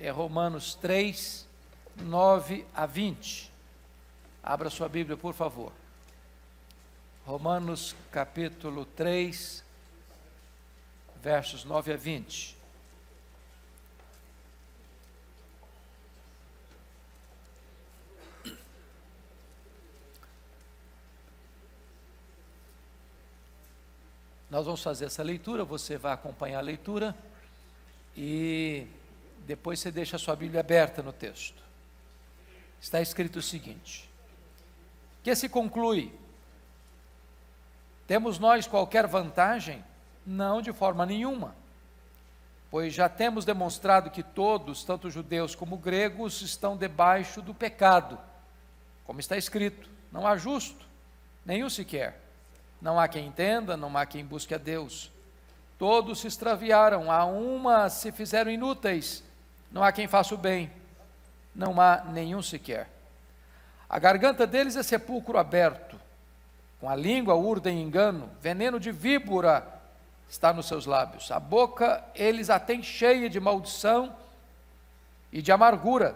é Romanos 3, 9 a 20. Abra sua Bíblia, por favor. Romanos capítulo 3, versos 9 a 20. Nós vamos fazer essa leitura, você vai acompanhar a leitura e depois você deixa a sua Bíblia aberta no texto. Está escrito o seguinte: que se conclui? Temos nós qualquer vantagem? Não, de forma nenhuma, pois já temos demonstrado que todos, tanto judeus como gregos, estão debaixo do pecado, como está escrito: não há justo, nenhum sequer. Não há quem entenda, não há quem busque a Deus. Todos se extraviaram, a uma se fizeram inúteis, não há quem faça o bem, não há nenhum sequer. A garganta deles é sepulcro aberto, com a língua urdem engano, veneno de víbora está nos seus lábios. A boca eles a têm cheia de maldição e de amargura,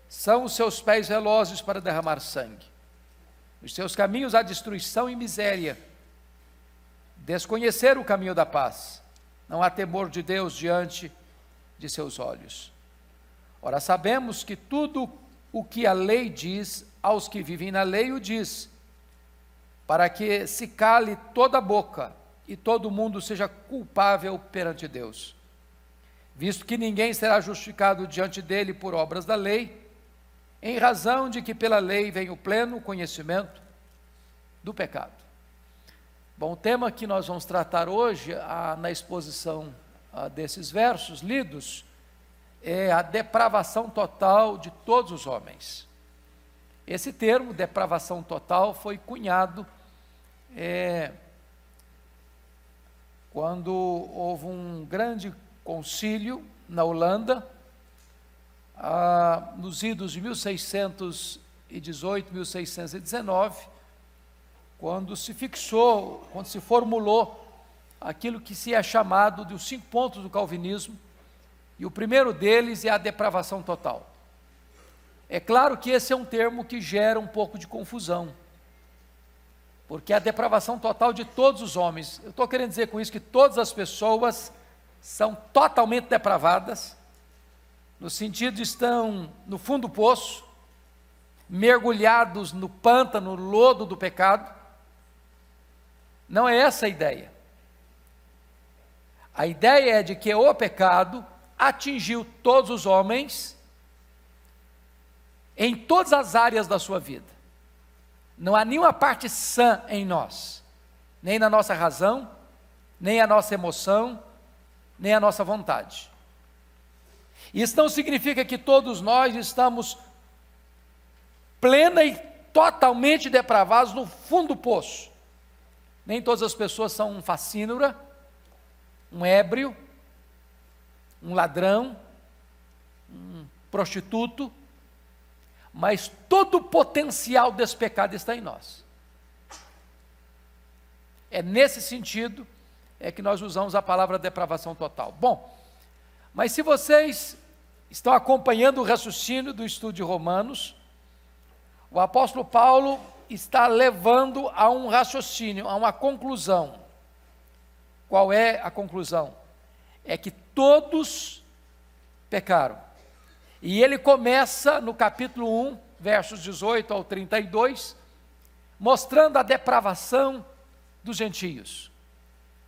são os seus pés velozes para derramar sangue. Os seus caminhos há destruição e miséria. Desconhecer o caminho da paz. Não há temor de Deus diante de seus olhos. Ora, sabemos que tudo o que a lei diz, aos que vivem na lei o diz, para que se cale toda a boca e todo mundo seja culpável perante Deus. Visto que ninguém será justificado diante dele por obras da lei, em razão de que pela lei vem o pleno conhecimento do pecado. Bom, o tema que nós vamos tratar hoje, na exposição desses versos lidos, é a depravação total de todos os homens. Esse termo, depravação total, foi cunhado quando houve um grande concílio na Holanda, nos idos de 1618, 1619, quando se fixou, quando se formulou aquilo que se é chamado de os 5 pontos do calvinismo, e o primeiro deles é a depravação total. É claro que esse é um termo que gera um pouco de confusão, porque é a depravação total de todos os homens. Eu estou querendo dizer com isso que todas as pessoas são totalmente depravadas, no sentido de estão no fundo do poço, mergulhados no pântano, no lodo do pecado. Não é essa a ideia. A ideia é de que o pecado atingiu todos os homens em todas as áreas da sua vida. Não há nenhuma parte sã em nós, nem na nossa razão, nem a nossa emoção, nem a nossa vontade. Isso não significa que todos nós estamos plena e totalmente depravados no fundo do poço. Nem todas as pessoas são um facínora, um ébrio, um ladrão, um prostituto, mas todo o potencial desse pecado está em nós. É nesse sentido que nós usamos a palavra depravação total. Bom, mas se vocês estão acompanhando o raciocínio do estudo de Romanos, o apóstolo Paulo está levando a um raciocínio, a uma conclusão. Qual é a conclusão? É que todos pecaram. E ele começa no capítulo 1, versos 18 ao 32, mostrando a depravação dos gentios.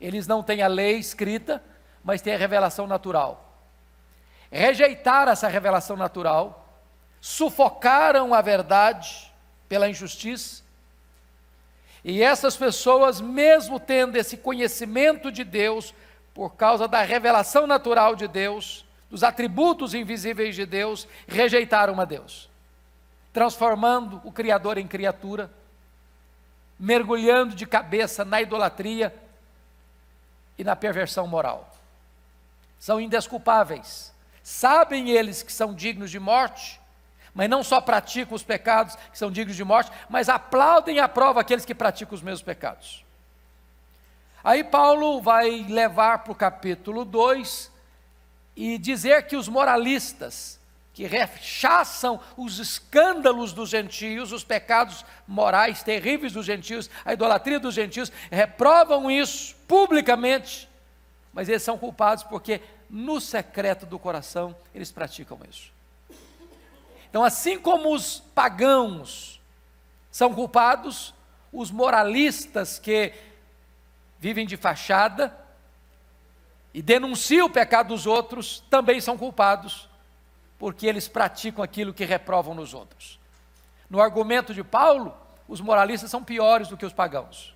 Eles não têm a lei escrita, mas têm a revelação natural. Rejeitaram essa revelação natural, sufocaram a verdade pela injustiça, e essas pessoas, mesmo tendo esse conhecimento de Deus, por causa da revelação natural de Deus, dos atributos invisíveis de Deus, rejeitaram a Deus, transformando o Criador em criatura, mergulhando de cabeça na idolatria e na perversão moral. São indesculpáveis, sabem eles que são dignos de morte, mas não só praticam os pecados que são dignos de morte, mas aplaudem e aprovam aqueles que praticam os mesmos pecados. Aí Paulo vai levar para o capítulo 2, e dizer que os moralistas, que rechaçam os escândalos dos gentios, os pecados morais terríveis dos gentios, a idolatria dos gentios, reprovam isso publicamente, mas eles são culpados porque no secreto do coração eles praticam isso. Então, assim como os pagãos são culpados, os moralistas que vivem de fachada e denunciam o pecado dos outros também são culpados, porque eles praticam aquilo que reprovam nos outros. No argumento de Paulo, os moralistas são piores do que os pagãos,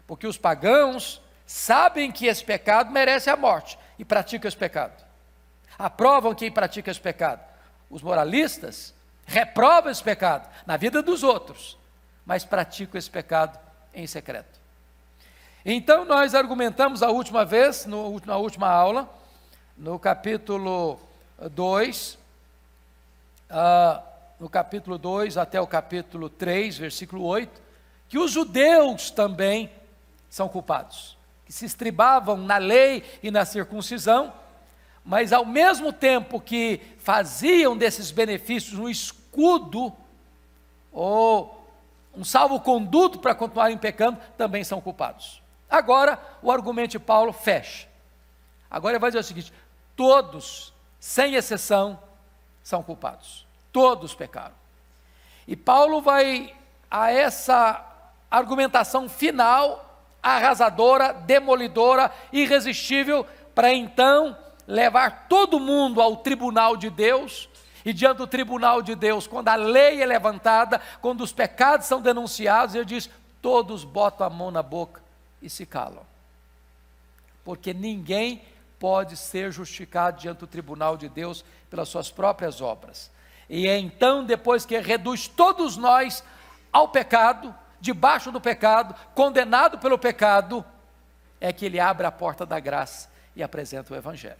porque os pagãos sabem que esse pecado merece a morte e praticam esse pecado, aprovam quem pratica esse pecado. Os moralistas reprovam esse pecado na vida dos outros, mas praticam esse pecado em secreto. Então nós argumentamos a última vez, na última aula, no capítulo 2, até o capítulo 3, versículo 8, que os judeus também são culpados, que se estribavam na lei e na circuncisão, mas ao mesmo tempo que faziam desses benefícios um escudo, ou um salvo-conduto para continuarem pecando, também são culpados. Agora, o argumento de Paulo fecha. Agora ele vai dizer o seguinte: todos, sem exceção, são culpados. Todos pecaram. E Paulo vai a essa argumentação final, arrasadora, demolidora, irresistível, para então levar todo mundo ao tribunal de Deus. E diante do tribunal de Deus, quando a lei é levantada, quando os pecados são denunciados, ele diz: todos botam a mão na boca e se calam, porque ninguém pode ser justificado diante do tribunal de Deus pelas suas próprias obras. E é então, depois que reduz todos nós ao pecado, debaixo do pecado, condenado pelo pecado, é que ele abre a porta da graça e apresenta o Evangelho.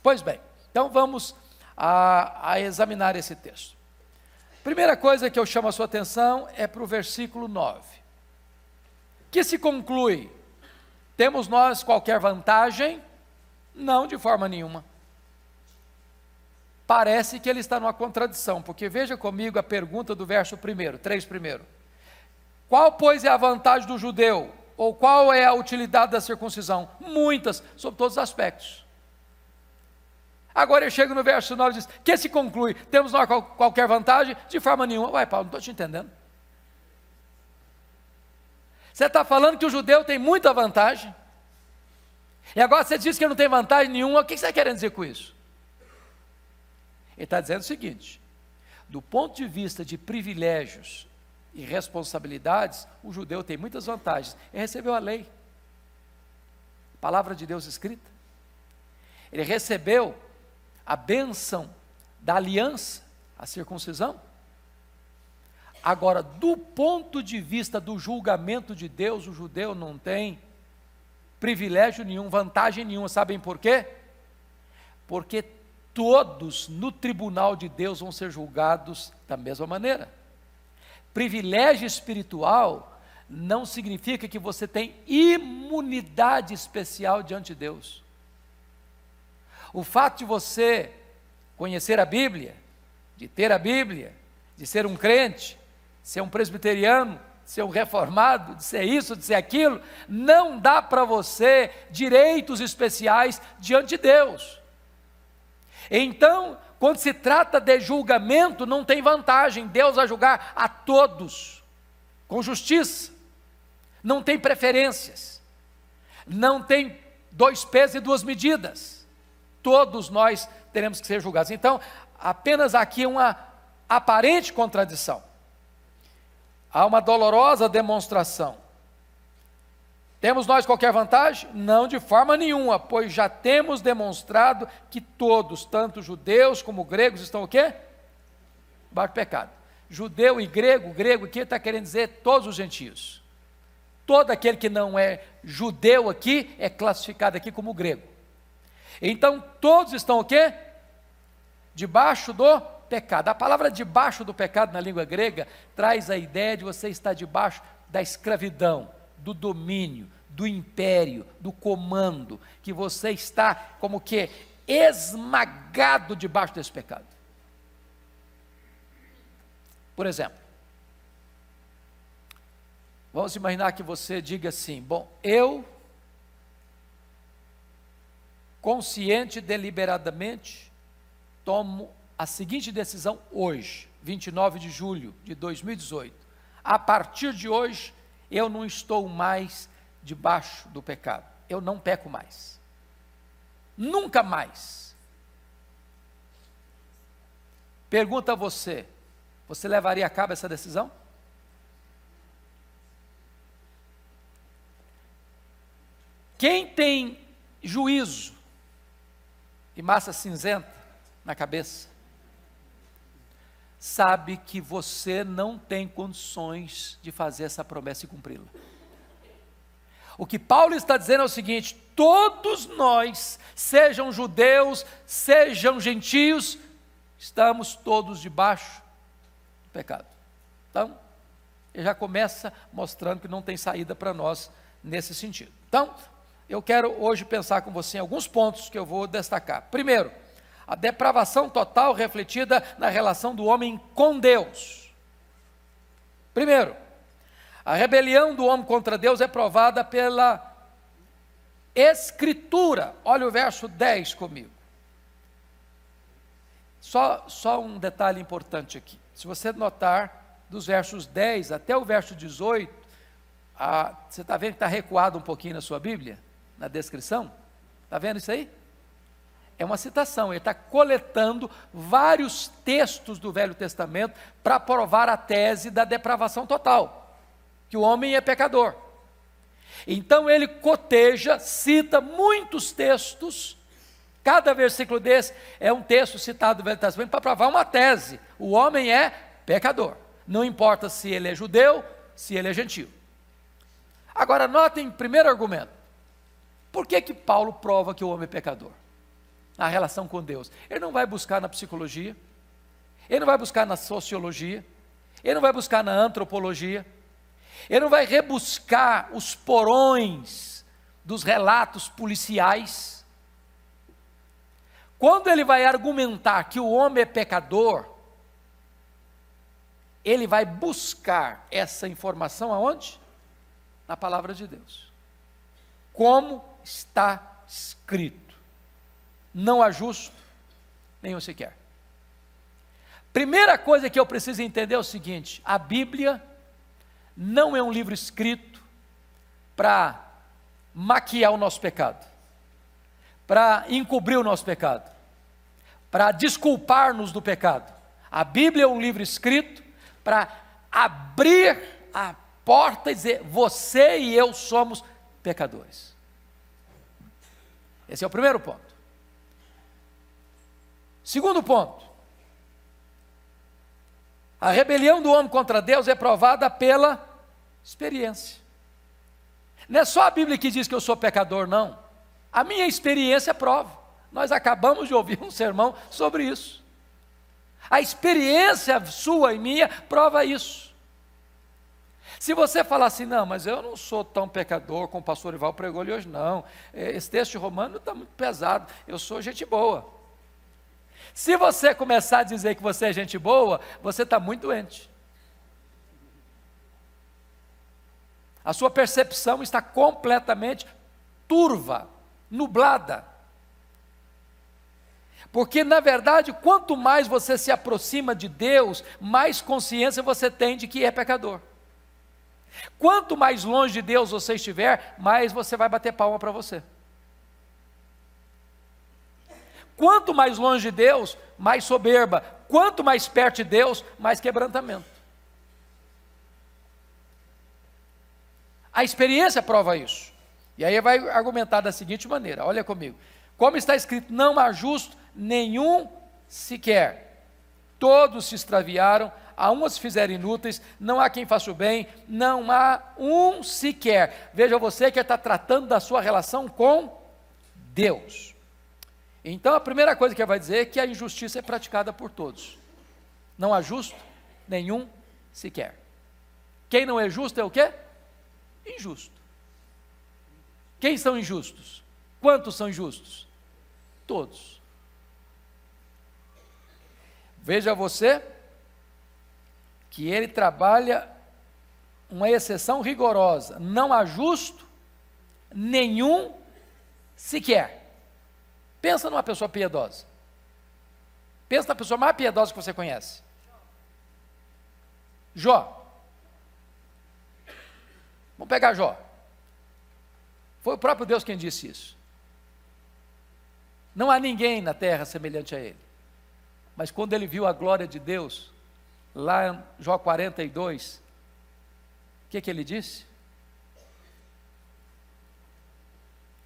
Pois bem, então vamos a examinar esse texto. Primeira coisa que eu chamo a sua atenção é para o versículo 9, que se conclui: temos nós qualquer vantagem? Não, de forma nenhuma. Parece que ele está numa contradição, porque veja comigo a pergunta do verso 1, 3 primeiro. Qual, pois, é a vantagem do judeu? Ou qual é a utilidade da circuncisão? Muitas, sob todos os aspectos. Agora ele chega no verso 9 e diz: que se conclui? Temos nós qualquer vantagem? De forma nenhuma. Vai, Paulo, não estou te entendendo. Você está falando que o judeu tem muita vantagem, e agora você diz que não tem vantagem nenhuma. O que você está querendo dizer com isso? Ele está dizendo o seguinte: do ponto de vista de privilégios e responsabilidades, o judeu tem muitas vantagens. Ele recebeu a lei, a palavra de Deus escrita, ele recebeu a bênção da aliança, a circuncisão. Agora, do ponto de vista do julgamento de Deus, o judeu não tem privilégio nenhum, vantagem nenhuma. Sabem por quê? Porque todos no tribunal de Deus vão ser julgados da mesma maneira. Privilégio espiritual não significa que você tem imunidade especial diante de Deus. O fato de você conhecer a Bíblia, de ter a Bíblia, de ser um crente, ser um presbiteriano, de ser um reformado, de ser isso, de ser aquilo, não dá para você direitos especiais diante de Deus. Então, quando se trata de julgamento, não tem vantagem. Deus vai julgar a todos com justiça. Não tem preferências. Não tem dois pesos e duas medidas. Todos nós teremos que ser julgados. Então, apenas aqui uma aparente contradição. Há uma dolorosa demonstração. Temos nós qualquer vantagem? Não, de forma nenhuma, pois já temos demonstrado que todos, tanto judeus como gregos, estão o quê? Baixo pecado. Judeu e grego aqui está querendo dizer todos os gentios. Todo aquele que não é judeu aqui é classificado aqui como grego. Então todos estão o quê? Debaixo do pecado. A palavra debaixo do pecado na língua grega traz a ideia de você estar debaixo da escravidão, do domínio, do império, do comando, que você está como que esmagado debaixo desse pecado. Por exemplo, vamos imaginar que você diga assim: bom, eu, consciente e deliberadamente, tomo a seguinte decisão hoje, 29 de julho de 2018. A partir de hoje, eu não estou mais debaixo do pecado. Eu não peco mais. Nunca mais. Pergunta a você: você levaria a cabo essa decisão? Quem tem juízo e massa cinzenta na cabeça, sabe que você não tem condições de fazer essa promessa e cumpri-la. O que Paulo está dizendo é o seguinte: todos nós, sejam judeus, sejam gentios, estamos todos debaixo do pecado. Então, ele já começa mostrando que não tem saída para nós nesse sentido. Então, eu quero hoje pensar com você em alguns pontos que eu vou destacar. Primeiro, a depravação total refletida na relação do homem com Deus. Primeiro, a rebelião do homem contra Deus é provada pela Escritura. Olha o verso 10 comigo. Só um detalhe importante aqui. Se você notar, dos versos 10 até o verso 18, você está vendo que está recuado um pouquinho na sua Bíblia? Na descrição? Está vendo isso aí? É uma citação, ele está coletando vários textos do Velho Testamento para provar a tese da depravação total, que o homem é pecador. Então ele coteja, cita muitos textos, cada versículo desse é um texto citado do Velho Testamento para provar uma tese: o homem é pecador, não importa se ele é judeu, se ele é gentio. Agora notem o primeiro argumento: por que Paulo prova que o homem é pecador? Na relação com Deus. Ele não vai buscar na psicologia, ele não vai buscar na sociologia, ele não vai buscar na antropologia, ele não vai rebuscar os porões dos relatos policiais. Quando ele vai argumentar que o homem é pecador, ele vai buscar essa informação aonde? Na palavra de Deus. Como está escrito: não há justo, nenhum sequer. Primeira coisa que eu preciso entender é o seguinte: a Bíblia não é um livro escrito para maquiar o nosso pecado, para encobrir o nosso pecado, para desculpar-nos do pecado. A Bíblia é um livro escrito para abrir a porta e dizer: você e eu somos pecadores. Esse é o primeiro ponto. Segundo ponto: a rebelião do homem contra Deus é provada pela experiência. Não é só a Bíblia que diz que eu sou pecador, não. A minha experiência prova. Nós acabamos de ouvir um sermão sobre isso. A experiência sua e minha prova isso. Se você falar assim: não, mas eu não sou tão pecador como o pastor Ival pregou ali hoje, não. Esse texto de Romano está muito pesado, eu sou gente boa. Se você começar a dizer que você é gente boa, você está muito doente. A sua percepção está completamente turva, nublada. Porque, na verdade, quanto mais você se aproxima de Deus, mais consciência você tem de que é pecador. Quanto mais longe de Deus você estiver, mais você vai bater palma para você. Quanto mais longe de Deus, mais soberba. Quanto mais perto de Deus, mais quebrantamento. A experiência prova isso. E aí vai argumentar da seguinte maneira: olha comigo. Como está escrito: não há justo nenhum sequer. Todos se extraviaram, a uns se fizeram inúteis, não há quem faça o bem, não há um sequer. Veja você que está tratando da sua relação com Deus. Então a primeira coisa que ele vai dizer é que a injustiça é praticada por todos. Não há justo nenhum sequer. Quem não é justo é o quê? Injusto. Quem são injustos? Quantos são injustos? todos. Veja você que ele trabalha uma exceção rigorosa, não há justo nenhum sequer. Pensa numa pessoa piedosa. Pensa na pessoa mais piedosa que você conhece. Jó. Vamos pegar Jó. Foi o próprio Deus quem disse isso. Não há ninguém na terra semelhante a ele. Mas quando ele viu a glória de Deus, lá em Jó 42, o que ele disse?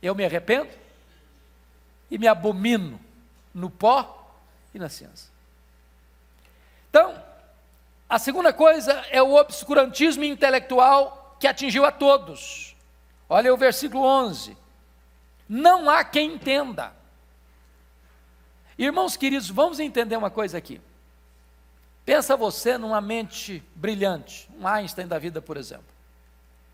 Eu me arrependo e me abomino no pó e na cinza. Então, a segunda coisa é o obscurantismo intelectual que atingiu a todos. Olha o versículo 11. Não há quem entenda. Irmãos queridos, vamos entender uma coisa aqui. Pensa você numa mente brilhante, um Einstein da vida, por exemplo,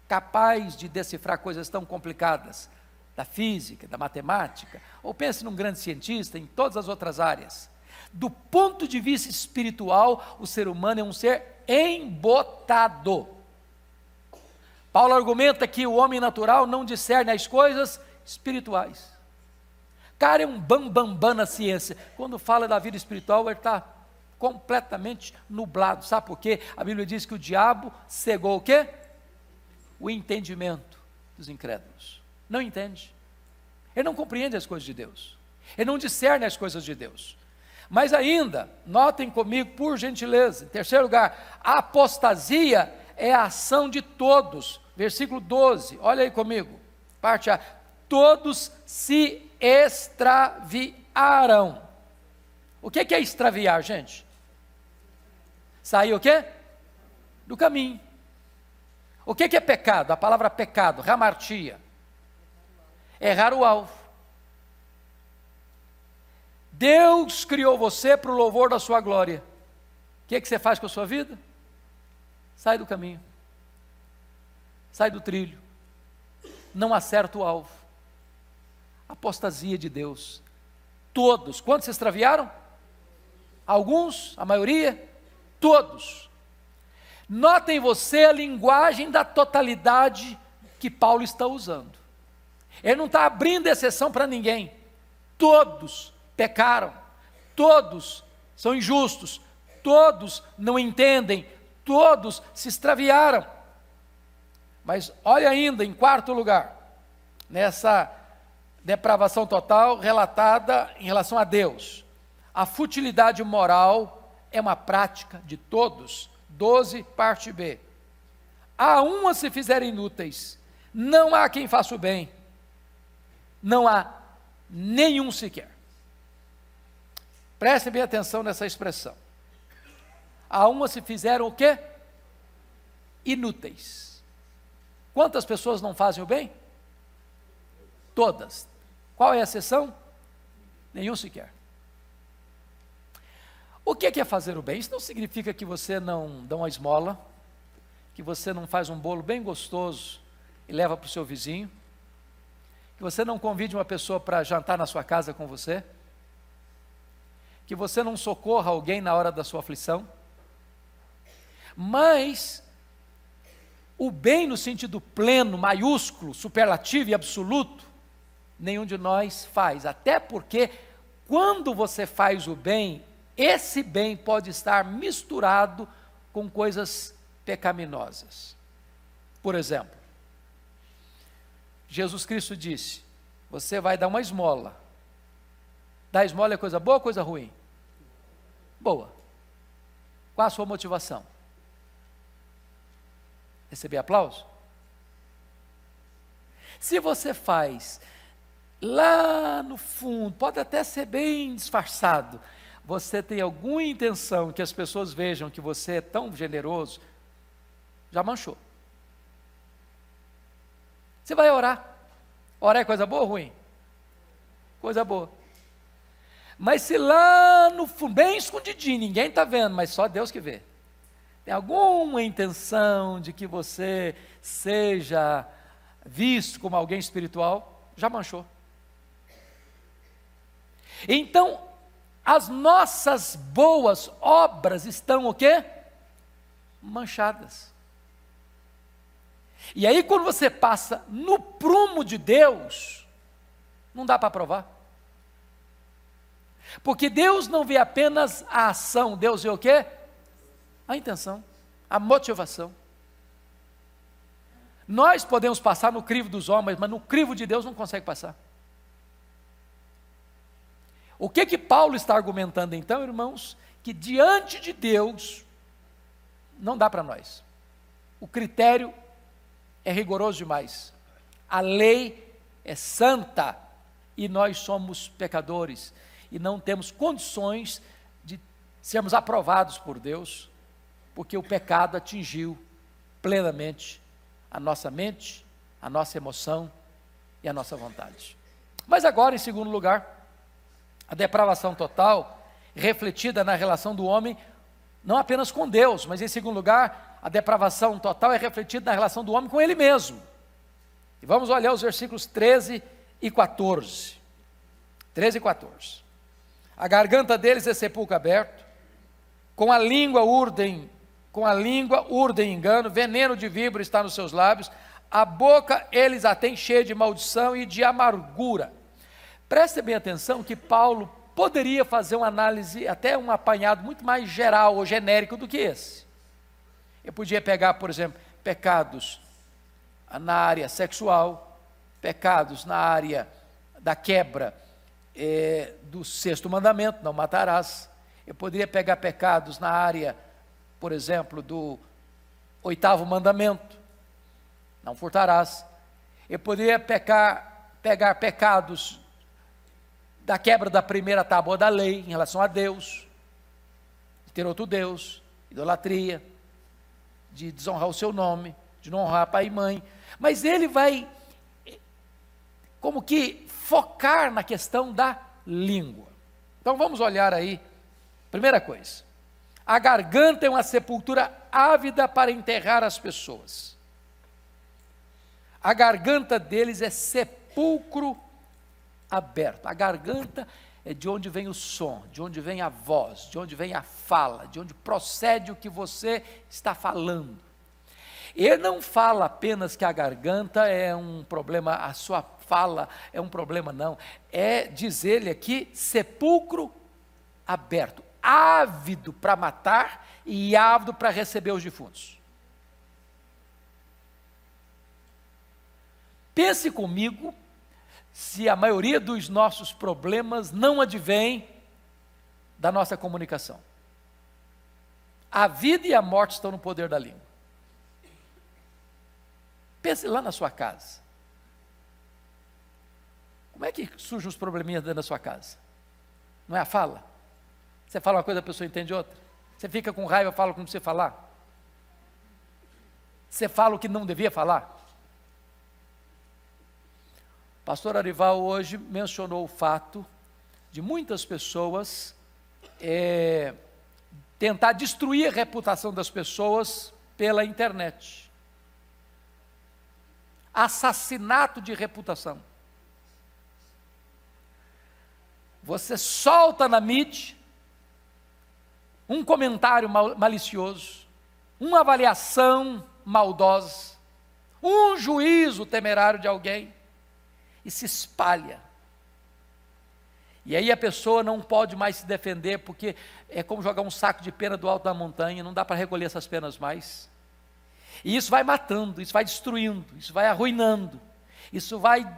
capaz de decifrar coisas tão complicadas, da física, da matemática, ou pense num grande cientista em todas as outras áreas. Do ponto de vista espiritual, o ser humano é um ser embotado. Paulo argumenta que o homem natural não discerne as coisas espirituais. Cara, é um bambambam na ciência. Quando fala da vida espiritual, ele está completamente nublado. Sabe por quê? A Bíblia diz que o diabo cegou o quê? O entendimento dos incrédulos. Não entende. Ele não compreende as coisas de Deus. Ele não discerne as coisas de Deus. Mas ainda, notem comigo, por gentileza, em terceiro lugar, a apostasia é a ação de todos. Versículo 12, olha aí comigo, parte A. Todos se extraviaram. O que é extraviar, gente? Sair o quê? Do caminho. O que é pecado? A palavra pecado, hamartia. Errar o alvo. Deus criou você para o louvor da sua glória. O que você faz com a sua vida? Sai do caminho. Sai do trilho. Não acerta o alvo. Apostasia de Deus. Todos. Quantos se extraviaram? Alguns? A maioria? Todos. Notem você a linguagem da totalidade que Paulo está usando. Ele não está abrindo exceção para ninguém. Todos pecaram. Todos são injustos. Todos não entendem. Todos se extraviaram. Mas olha ainda, em quarto lugar, nessa depravação total relatada em relação a Deus. A futilidade moral é uma prática de todos. 12, parte B. A uma se fizerem inúteis, não há quem faça o bem, não há nenhum sequer. Prestem bem atenção nessa expressão. A uma se fizeram o quê? Inúteis. Quantas pessoas não fazem o bem? Todas. Qual é a exceção? Nenhum sequer. O que é fazer o bem? Isso não significa que você não dá uma esmola, que você não faz um bolo bem gostoso e leva para o seu vizinho, que você não convide uma pessoa para jantar na sua casa com você, que você não socorra alguém na hora da sua aflição. Mas o bem no sentido pleno, maiúsculo, superlativo e absoluto, nenhum de nós faz, até porque quando você faz o bem, esse bem pode estar misturado com coisas pecaminosas. Por exemplo, Jesus Cristo disse, você vai dar uma esmola. Dar esmola é coisa boa ou coisa ruim? Boa. Qual a sua motivação? Receber aplauso? Se você faz lá no fundo, pode até ser bem disfarçado, você tem alguma intenção que as pessoas vejam que você é tão generoso, já manchou. Você vai orar. Orar é coisa boa ou ruim? Coisa boa. Mas se lá no fundo, bem escondidinho, ninguém está vendo, mas só Deus que vê, tem alguma intenção de que você seja visto como alguém espiritual, já manchou. Então, as nossas boas obras estão o quê? Manchadas. E aí quando você passa no prumo de Deus, não dá para provar. Porque Deus não vê apenas a ação, Deus vê o quê? A intenção, a motivação. Nós podemos passar no crivo dos homens, mas no crivo de Deus não consegue passar. O que Paulo está argumentando então, irmãos? Que diante de Deus, não dá para nós. O critério é rigoroso demais. A lei é santa e nós somos pecadores e não temos condições de sermos aprovados por Deus, porque o pecado atingiu plenamente a nossa mente, a nossa emoção e a nossa vontade. Mas agora, em segundo lugar, a depravação total, refletida na relação do homem, não apenas com Deus, mas em segundo lugar, a depravação total é refletida na relação do homem com ele mesmo. E vamos olhar os versículos 13 e 14. 13 e 14. A garganta deles é sepulcro aberto, com a língua urdem engano, veneno de víbora está nos seus lábios, a boca eles a têm cheia de maldição e de amargura. Preste bem atenção que Paulo poderia fazer uma análise, até um apanhado muito mais geral ou genérico do que esse. Eu podia pegar, por exemplo, pecados na área sexual, pecados na área da quebra do sexto mandamento, não matarás. Eu poderia pegar pecados na área, por exemplo, do oitavo mandamento, não furtarás. Eu poderia pegar pecados da quebra da primeira tábua da lei em relação a Deus, de ter outro Deus, idolatria, de desonrar o seu nome, de não honrar pai e mãe. Mas ele vai como que focar na questão da língua. Então vamos olhar aí, primeira coisa, a garganta é uma sepultura ávida para enterrar as pessoas. A garganta deles é sepulcro aberto. A garganta é de onde vem o som, de onde vem a voz, de onde vem a fala, de onde procede o que você está falando. Ele não fala apenas que a garganta é um problema, a sua fala é um problema, não. Diz ele aqui, sepulcro aberto, ávido para matar e ávido para receber os defuntos. Pense comigo, se a maioria dos nossos problemas não advém da nossa comunicação. A vida e a morte estão no poder da língua. Pense lá na sua casa. Como é que surgem os probleminhas dentro da sua casa? Não é a fala? Você fala uma coisa, a pessoa entende outra. Você fica com raiva, fala como você falar. Você fala o que não devia falar. O pastor Arival hoje mencionou o fato de muitas pessoas tentar destruir a reputação das pessoas pela internet. Assassinato de reputação. Você solta na mídia um comentário malicioso, uma avaliação maldosa, um juízo temerário de alguém, e se espalha. E aí a pessoa não pode mais se defender, porque é como jogar um saco de pena do alto da montanha, não dá para recolher essas penas mais. E isso vai matando, isso vai destruindo, isso vai arruinando, isso vai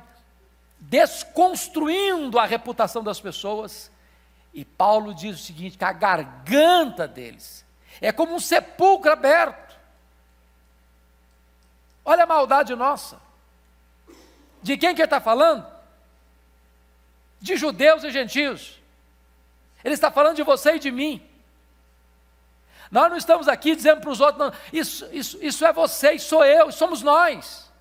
desconstruindo a reputação das pessoas. E Paulo diz o seguinte, que a garganta deles é como um sepulcro aberto. Olha a maldade nossa. De quem que ele está falando? De judeus e gentios. Ele está falando de você e de mim. Nós não estamos aqui dizendo para os outros, não, isso é você, isso sou eu, somos nós.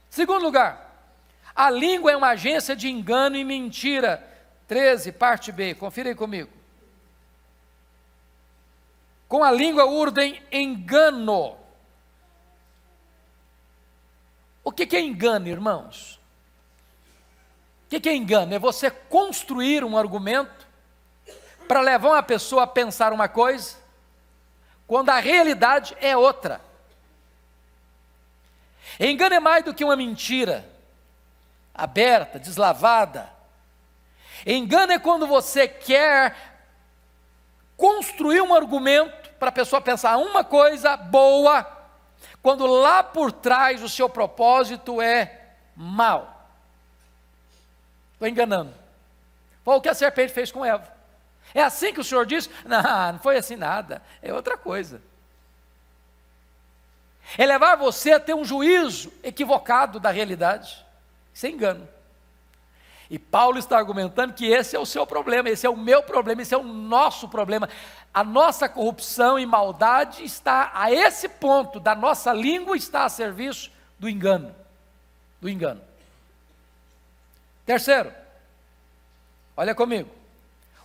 Segundo lugar, a língua é uma agência de engano e mentira. 13, parte B, confira aí comigo. Com a língua urdem engano. O que é engano, irmãos? que é engano? É você construir um argumento para levar uma pessoa a pensar uma coisa, quando a realidade é outra. Engano é mais do que uma mentira aberta, deslavada. Engano é quando você quer construir um argumento para a pessoa pensar uma coisa boa, quando lá por trás o seu propósito é mau. Estou enganando. Foi o que a serpente fez com Eva. É assim que o Senhor disse? Não, não foi assim nada, é outra coisa. É levar você a ter um juízo equivocado da realidade. Isso é engano. E Paulo está argumentando que esse é o seu problema, esse é o meu problema, esse é o nosso problema. A nossa corrupção e maldade está a esse ponto da nossa língua, está a serviço do engano. Do engano. Terceiro, olha comigo.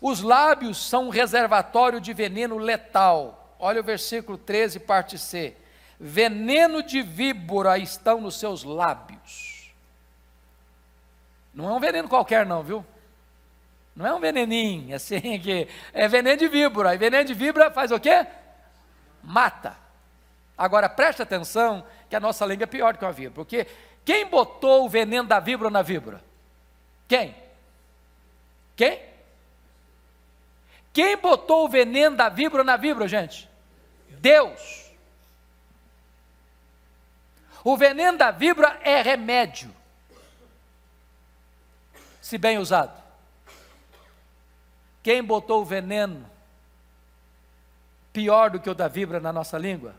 Os lábios são um reservatório de veneno letal. Olha o versículo 13, parte C. Veneno de víbora estão nos seus lábios. Não é um veneno qualquer não, viu? Não é um veneninho, assim, que é veneno de víbora. E veneno de víbora faz o quê? Mata. Agora, preste atenção, que a nossa língua é pior do que uma víbora. Porque quem botou o veneno da víbora na víbora? Quem? Quem? Quem botou o veneno da víbora na víbora, gente? Deus. O veneno da víbora é remédio, se bem usado. Quem botou o veneno pior do que o da víbora na nossa língua?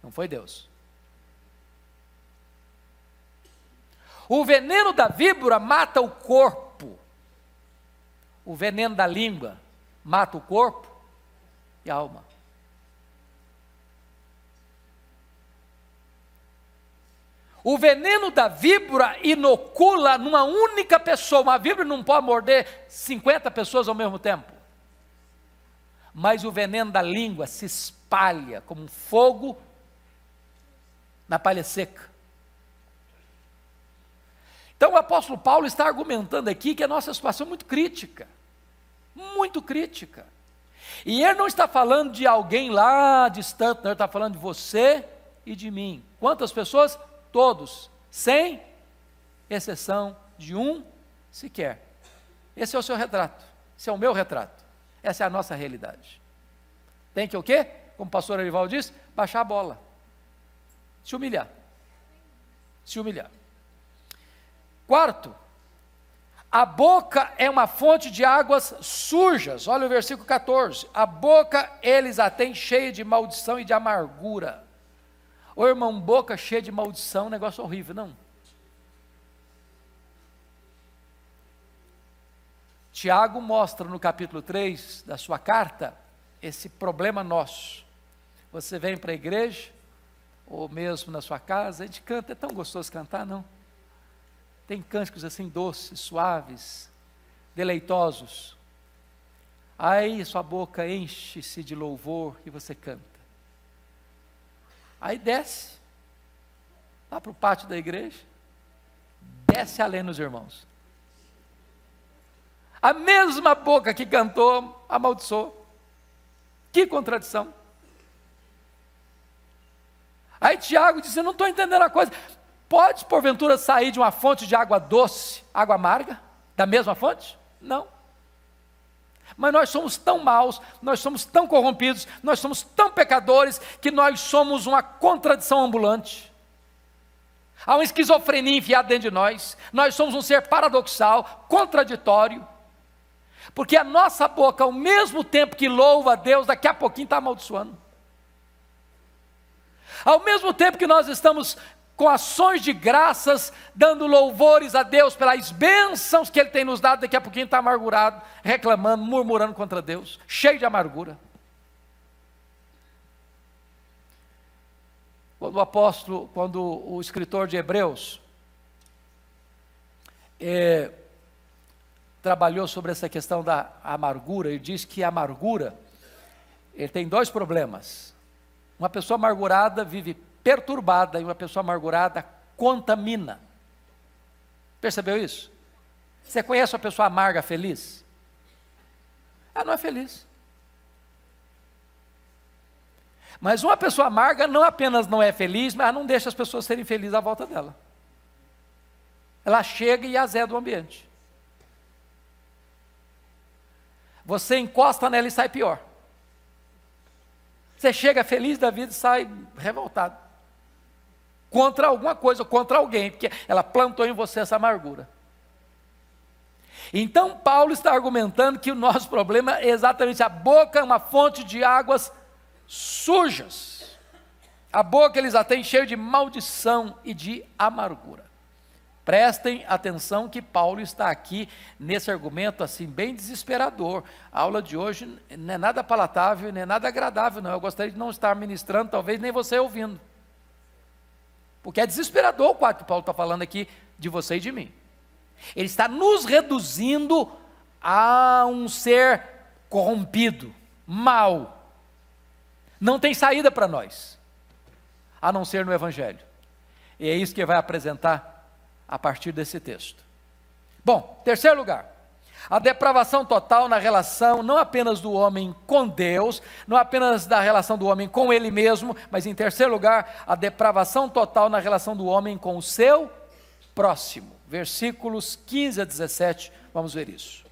Não foi Deus. O veneno da víbora mata o corpo. O veneno da língua mata o corpo e a alma. O veneno da víbora inocula numa única pessoa. Uma víbora não pode morder 50 pessoas ao mesmo tempo. Mas o veneno da língua se espalha como um fogo na palha seca. Então o apóstolo Paulo está argumentando aqui que a nossa situação é muito crítica. Muito crítica. E ele não está falando de alguém lá distante, não, ele está falando de você e de mim. Quantas pessoas? Todos, sem exceção de um sequer. Esse é o seu retrato, esse é o meu retrato, essa é a nossa realidade. Tem que o quê? Como o pastor Arival disse, baixar a bola, se humilhar, se humilhar. Quarto, a boca é uma fonte de águas sujas, olha o versículo 14, a boca eles a têm cheia de maldição e de amargura. Ô irmão, boca cheia de maldição, negócio horrível, não? Tiago mostra no capítulo 3 da sua carta, esse problema nosso. Você vem para a igreja, ou mesmo na sua casa, a gente canta, é tão gostoso cantar, não? Tem cânticos assim doces, suaves, deleitosos. Aí sua boca enche-se de louvor e você canta. Aí desce, lá para o pátio da igreja, desce além nos irmãos. A mesma boca que cantou, amaldiçoou. Que contradição. Aí Tiago diz, eu não estou entendendo a coisa. Pode, porventura, sair de uma fonte de água doce, água amarga, da mesma fonte? Não. Mas nós somos tão maus, nós somos tão corrompidos, nós somos tão pecadores, que nós somos uma contradição ambulante. Há uma esquizofrenia enfiada dentro de nós somos um ser paradoxal, contraditório, porque a nossa boca, ao mesmo tempo que louva a Deus, daqui a pouquinho está amaldiçoando. Ao mesmo tempo que nós estamos com ações de graças, dando louvores a Deus pelas bênçãos que Ele tem nos dado, daqui a pouquinho está amargurado, reclamando, murmurando contra Deus, cheio de amargura. Quando o escritor de Hebreus trabalhou sobre essa questão da amargura, ele diz que a amargura, ele tem dois problemas. Uma pessoa amargurada vive perturbada, e uma pessoa amargurada contamina. Percebeu isso? Você conhece uma pessoa amarga feliz? Ela não é feliz. Mas uma pessoa amarga não apenas não é feliz, mas ela não deixa as pessoas serem felizes à volta dela. Ela chega e azeda o ambiente. Você encosta nela e sai pior. Você chega feliz da vida e sai revoltado. Contra alguma coisa, contra alguém, porque ela plantou em você essa amargura. Então Paulo está argumentando que o nosso problema é exatamente a boca, uma fonte de águas sujas. A boca eles a têm cheia de maldição e de amargura. Prestem atenção que Paulo está aqui nesse argumento assim bem desesperador. A aula de hoje não é nada palatável, nem é nada agradável não. Eu gostaria de não estar ministrando, talvez nem você ouvindo. Porque é desesperador o quadro que Paulo está falando aqui de você e de mim. Ele está nos reduzindo a um ser corrompido, mau. Não tem saída para nós, a não ser no Evangelho. E é isso que ele vai apresentar a partir desse texto. Bom, terceiro lugar, a depravação total na relação não apenas do homem com Deus, não apenas da relação do homem com ele mesmo, mas em terceiro lugar, a depravação total na relação do homem com o seu próximo. Versículos 15 a 17, vamos ver isso.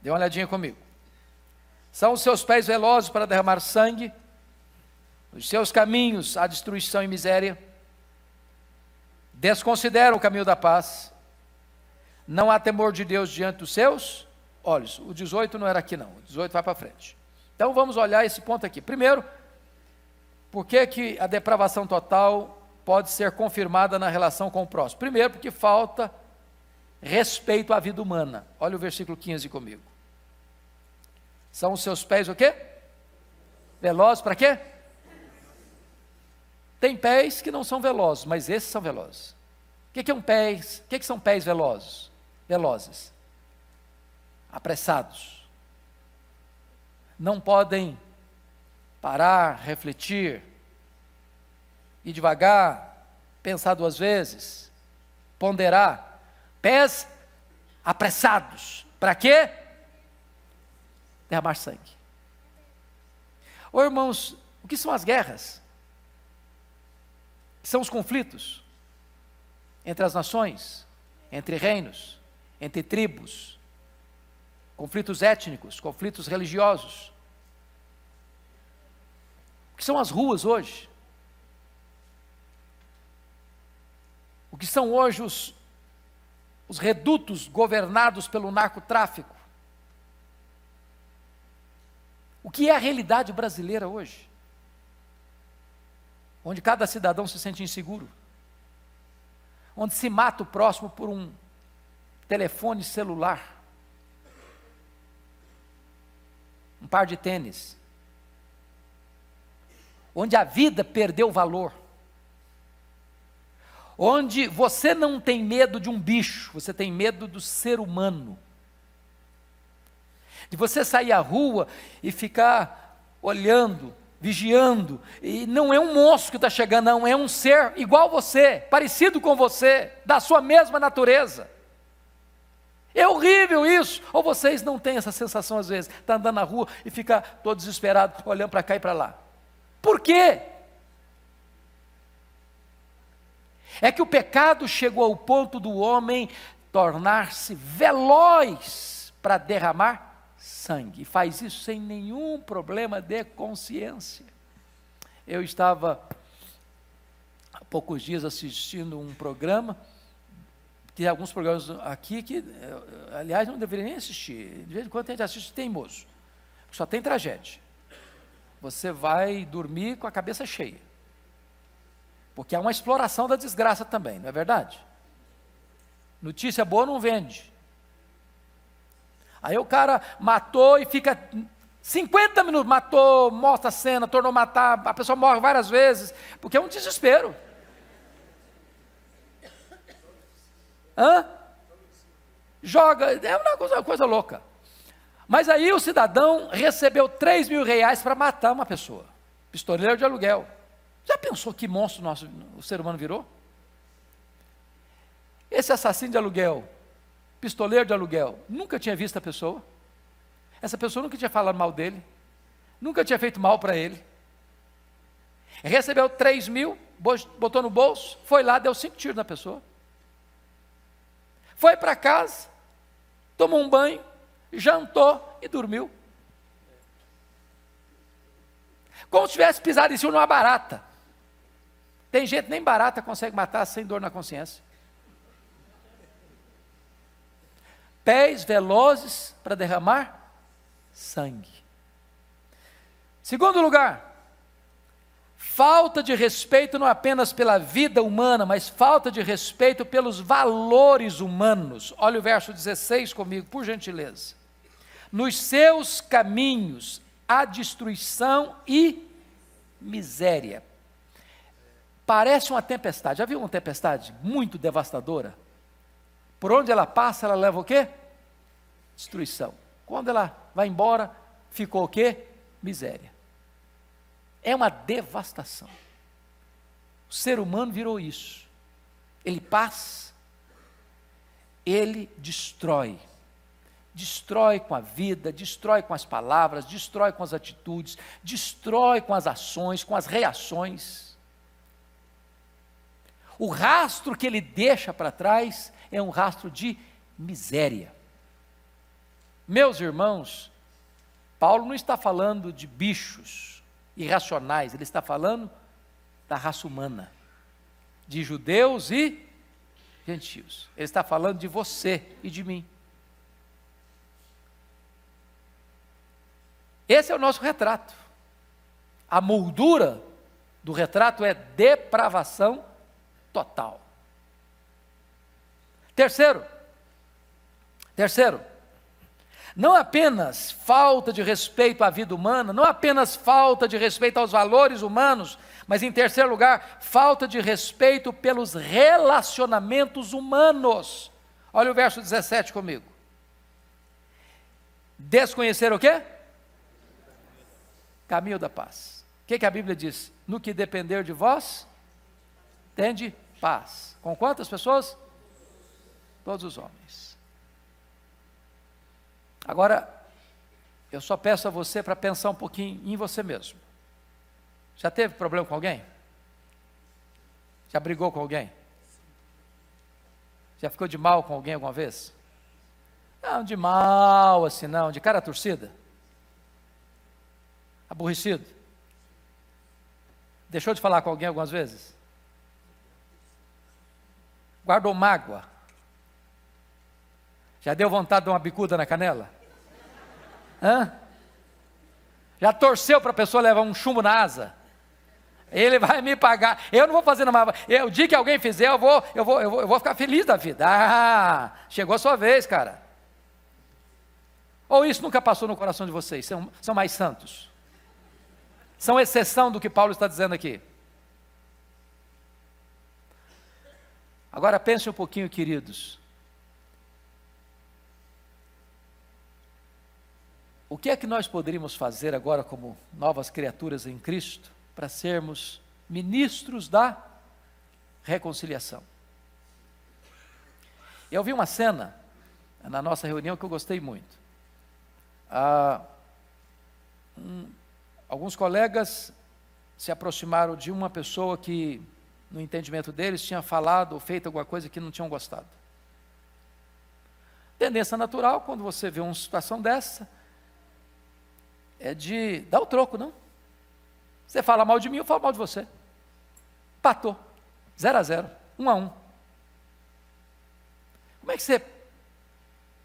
Dê uma olhadinha comigo. São os seus pés velozes para derramar sangue, os seus caminhos a destruição e miséria, desconsidera o caminho da paz, não há temor de Deus diante dos seus olhos. O 18 não era aqui não, o 18 vai para frente. Então vamos olhar esse ponto aqui. Primeiro, por que a depravação total pode ser confirmada na relação com o próximo? Primeiro, porque falta respeito à vida humana. Olha o versículo 15 comigo. São os seus pés o quê? Velozes para quê? Tem pés que não são velozes, mas esses são velozes. O que é um pés? O que são pés velozes? Velozes. Apressados. Não podem parar, refletir, ir devagar, pensar duas vezes, ponderar. Pés apressados. Para quê? Derramar sangue. Ô irmãos, o que são as guerras? São os conflitos entre as nações, entre reinos, entre tribos, conflitos étnicos, conflitos religiosos. O que são as ruas hoje? O que são hoje os redutos governados pelo narcotráfico? O que é a realidade brasileira hoje? Onde cada cidadão se sente inseguro, onde se mata o próximo por um telefone celular, um par de tênis, onde a vida perdeu valor, onde você não tem medo de um bicho, você tem medo do ser humano, de você sair à rua e ficar olhando, vigiando, e não é um monstro que está chegando, não, é um ser igual você, parecido com você, da sua mesma natureza. É horrível isso. Ou vocês não têm essa sensação às vezes, está andando na rua e fica todo desesperado, olhando para cá e para lá. Por quê? É que o pecado chegou ao ponto do homem tornar-se veloz para derramar sangue, e faz isso sem nenhum problema de consciência. Eu estava há poucos dias assistindo um programa, que alguns programas aqui que, aliás, não deveria nem assistir, de vez em quando a gente assiste teimoso, só tem tragédia. Você vai dormir com a cabeça cheia, porque é uma exploração da desgraça também, não é verdade? Notícia boa não vende. Aí o cara matou e fica 50 minutos, matou, mostra a cena, tornou a matar, a pessoa morre várias vezes, porque é um desespero. Joga, é uma coisa louca. Mas aí o cidadão recebeu 3 mil reais para matar uma pessoa, pistoleiro de aluguel. Já pensou que monstro o ser humano virou? Esse assassino de aluguel pistoleiro de aluguel, nunca tinha visto a pessoa, essa pessoa nunca tinha falado mal dele, nunca tinha feito mal para ele, recebeu 3 mil, botou no bolso, foi lá, deu 5 tiros na pessoa, foi para casa, tomou um banho, jantou e dormiu, como se tivesse pisado em cima de uma barata. Tem gente, nem barata consegue matar sem dor na consciência. Pés velozes para derramar sangue. Segundo lugar, falta de respeito não apenas pela vida humana, mas falta de respeito pelos valores humanos. Olha o verso 16 comigo, por gentileza. Nos seus caminhos há destruição e miséria. Parece uma tempestade. Já viu uma tempestade muito devastadora? Por onde ela passa, ela leva o quê? Destruição. Quando ela vai embora, ficou o quê? Miséria. É uma devastação. O ser humano virou isso. Ele passa, ele destrói. Destrói com a vida, destrói com as palavras, destrói com as atitudes, destrói com as ações, com as reações. O rastro que ele deixa para trás é um rastro de miséria. Meus irmãos, Paulo não está falando de bichos irracionais, ele está falando da raça humana, de judeus e gentios. Ele está falando de você e de mim. Esse é o nosso retrato. A moldura do retrato é depravação total. Terceiro, não apenas falta de respeito à vida humana, não apenas falta de respeito aos valores humanos, mas em terceiro lugar, falta de respeito pelos relacionamentos humanos. Olha o verso 17 comigo. Desconhecer o quê? Caminho da paz. O que a Bíblia diz? No que depender de vós, tende paz. Com quantas pessoas? Todos os homens. Agora, eu só peço a você para pensar um pouquinho em você mesmo. Já teve problema com alguém? Já brigou com alguém? Já ficou de mal com alguém alguma vez? Não, de mal assim não, de cara torcida. Aborrecido? Deixou de falar com alguém algumas vezes? Guardou mágoa? Já deu vontade de dar uma bicuda na canela? Hã? Já torceu para a pessoa levar um chumbo na asa? Ele vai me pagar. Eu não vou fazer na mágoa. O dia que alguém fizer, eu vou ficar feliz da vida. Ah, chegou a sua vez, cara. Ou isso nunca passou no coração de vocês? São mais santos? São exceção do que Paulo está dizendo aqui. Agora pense um pouquinho, queridos. O que é que nós poderíamos fazer agora como novas criaturas em Cristo para sermos ministros da reconciliação? Eu vi uma cena na nossa reunião que eu gostei muito. Alguns colegas se aproximaram de uma pessoa que, no entendimento deles, tinha falado ou feito alguma coisa que não tinham gostado. Tendência natural, quando você vê uma situação dessa, é de dar o troco, não? Você fala mal de mim, eu falo mal de você. Patou, 0-0, 1-1. Como é que você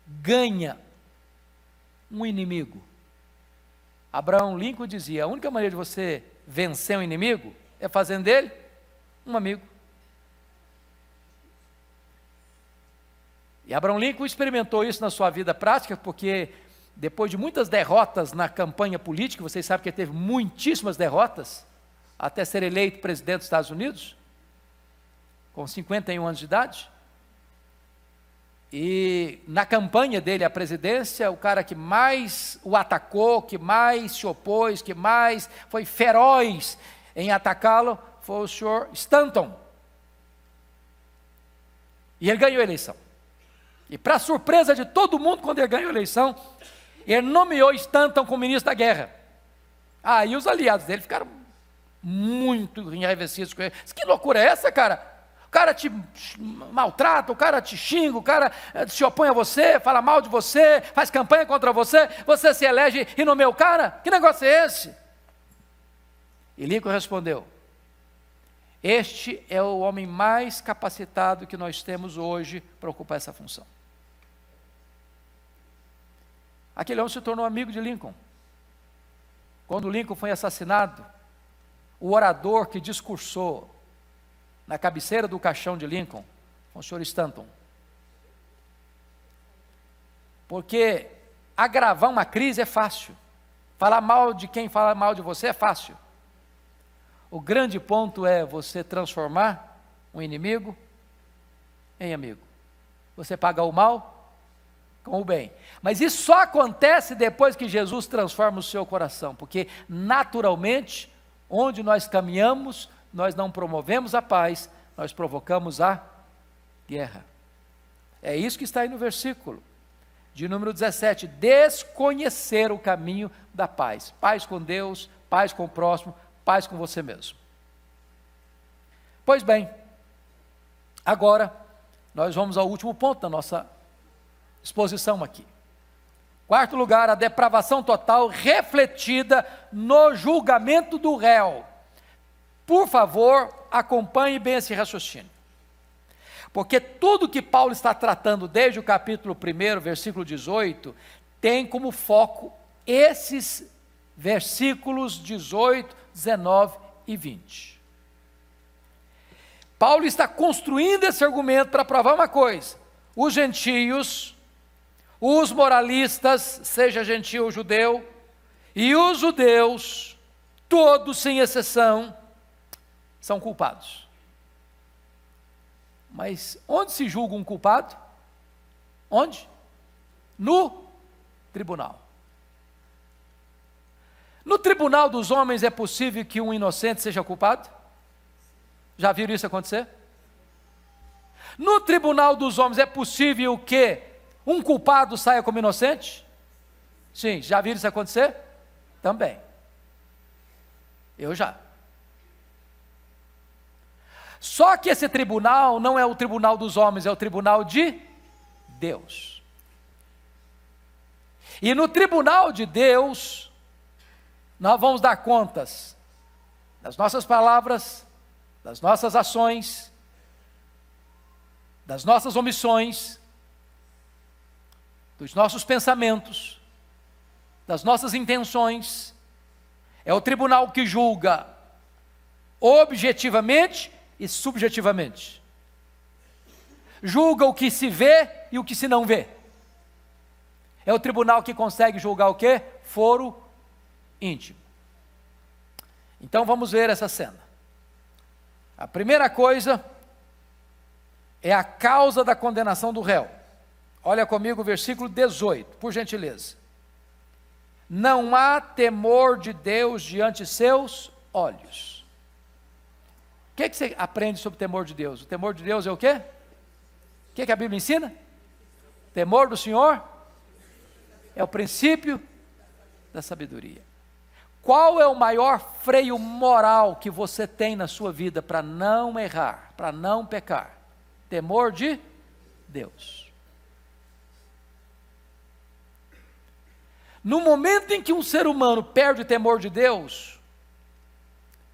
ganha um inimigo? Abraão Lincoln dizia, a única maneira de você vencer um inimigo é fazendo dele um amigo. E Abraão Lincoln experimentou isso na sua vida prática, porque depois de muitas derrotas na campanha política, vocês sabem que ele teve muitíssimas derrotas, até ser eleito presidente dos Estados Unidos, com 51 anos de idade. E na campanha dele à presidência, o cara que mais o atacou, que mais se opôs, que mais foi feroz em atacá-lo, foi o senhor Stanton. E ele ganhou a eleição. E para surpresa de todo mundo, quando ele ganhou a eleição, ele nomeou Stanton como ministro da guerra. Aí os aliados dele ficaram muito enraivecidos com ele. Que loucura é essa, cara? O cara te maltrata, o cara te xinga, o cara se opõe a você, fala mal de você, faz campanha contra você, você se elege e nomeia o cara? Que negócio é esse? E Lincoln respondeu: este é o homem mais capacitado que nós temos hoje para ocupar essa função. Aquele homem se tornou amigo de Lincoln. Quando Lincoln foi assassinado, o orador que discursou na cabeceira do caixão de Lincoln foi o senhor Stanton. Porque agravar uma crise é fácil. Falar mal de quem fala mal de você é fácil. O grande ponto é você transformar um inimigo em amigo. Você paga o mal com o bem. Mas isso só acontece depois que Jesus transforma o seu coração, porque naturalmente, onde nós caminhamos, nós não promovemos a paz, nós provocamos a guerra. É isso que está aí no versículo de número 17, desconhecer o caminho da paz. Paz com Deus, paz com o próximo, paz com você mesmo. Pois bem, agora nós vamos ao último ponto da nossa exposição aqui. Quarto lugar, a depravação total refletida no julgamento do réu. Por favor, acompanhe bem esse raciocínio. Porque tudo que Paulo está tratando desde o capítulo 1, versículo 18, tem como foco esses versículos 18, 19 e 20. Paulo está construindo esse argumento para provar uma coisa: os gentios, os moralistas, seja gentio ou judeu, e os judeus, todos sem exceção, são culpados. Mas onde se julga um culpado? Onde? No tribunal. No tribunal dos homens é possível que um inocente seja culpado? Já viram isso acontecer? No tribunal dos homens é possível que um culpado saia como inocente? Sim, já viram isso acontecer? Também. Eu já. Só que esse tribunal não é o tribunal dos homens, é o tribunal de Deus. E no tribunal de Deus, nós vamos dar contas das nossas palavras, das nossas ações, das nossas omissões, dos nossos pensamentos, das nossas intenções. É o tribunal que julga objetivamente e subjetivamente. Julga o que se vê e o que se não vê. É o tribunal que consegue julgar o quê? Foro íntimo. Então vamos ver essa cena. A primeira coisa é a causa da condenação do réu. Olha comigo o versículo 18, por gentileza. Não há temor de Deus diante de seus olhos. O que você aprende sobre o temor de Deus? O temor de Deus é o quê? O que a Bíblia ensina? O temor do Senhor é o princípio da sabedoria. Qual é o maior freio moral que você tem na sua vida para não errar, para não pecar? Temor de Deus. No momento em que um ser humano perde o temor de Deus,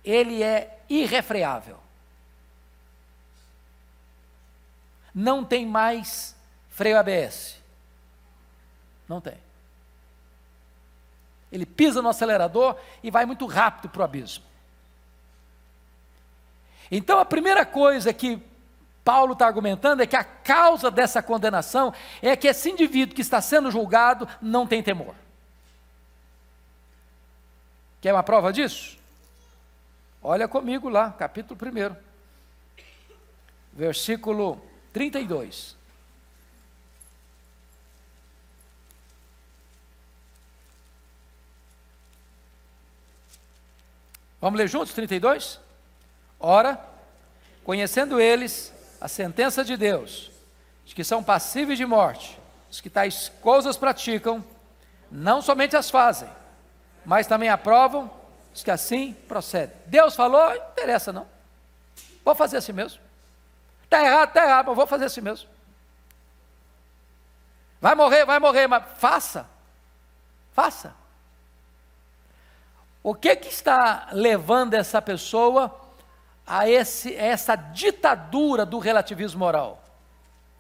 ele é irrefreável. Não tem mais freio ABS. Não tem. Ele pisa no acelerador e vai muito rápido para o abismo. Então a primeira coisa que Paulo está argumentando é que a causa dessa condenação é que esse indivíduo que está sendo julgado não tem temor. Quer uma prova disso? Olha comigo lá, capítulo 1, versículo 32. Vamos ler juntos, 32? Ora, conhecendo eles a sentença de Deus, os que são passíveis de morte, os que tais coisas praticam, não somente as fazem, mas também aprovam os que assim procedem. Deus falou, não interessa não. Vou fazer assim mesmo. Está errado, mas vou fazer assim mesmo. Vai morrer, mas faça. Faça. O que está levando essa pessoa a essa ditadura do relativismo moral?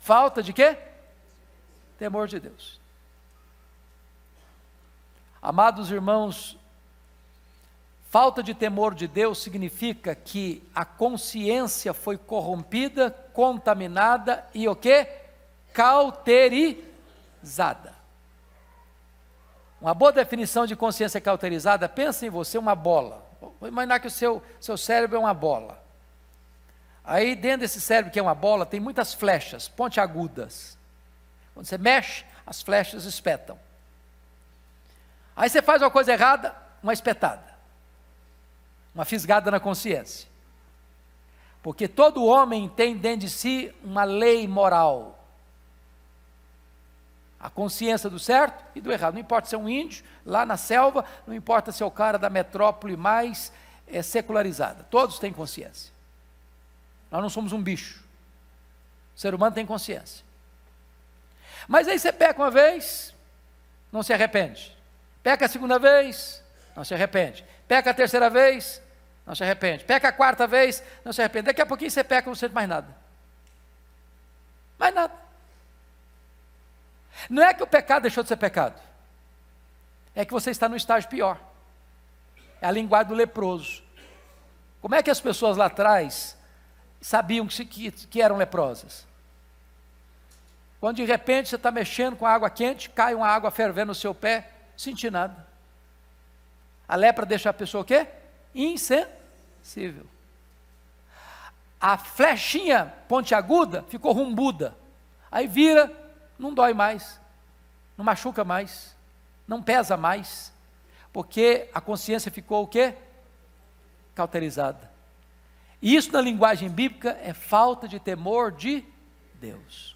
Falta de quê? Temor de Deus. Amados irmãos, falta de temor de Deus significa que a consciência foi corrompida, contaminada e o quê? Cauterizada. Uma boa definição de consciência cauterizada, pensa em você uma bola. Vou imaginar que o seu cérebro é uma bola. Aí dentro desse cérebro que é uma bola, tem muitas flechas, pontiagudas. Quando você mexe, as flechas espetam. Aí você faz uma coisa errada, uma espetada. Uma fisgada na consciência. Porque todo homem tem dentro de si uma lei moral. A consciência do certo e do errado. Não importa se é um índio, lá na selva, não importa se é o cara da metrópole mais secularizada. Todos têm consciência. Nós não somos um bicho. O ser humano tem consciência. Mas aí você peca uma vez, não se arrepende. Peca a segunda vez, não se arrepende. Peca a terceira vez, não se arrepende. Peca a quarta vez, não se arrepende. Daqui a pouquinho você peca e não sente mais nada. Mais nada. Não é que o pecado deixou de ser pecado. É que você está no estágio pior. É a linguagem do leproso. Como é que as pessoas lá atrás sabiam que eram leprosas? Quando de repente você está mexendo com a água quente, cai uma água fervendo no seu pé, senti nada. A lepra deixa a pessoa o quê? Insensível. A flechinha pontiaguda ficou rumbuda. Aí vira, não dói mais, não machuca mais, não pesa mais, porque a consciência ficou o quê? Cauterizada. E isso na linguagem bíblica é falta de temor de Deus.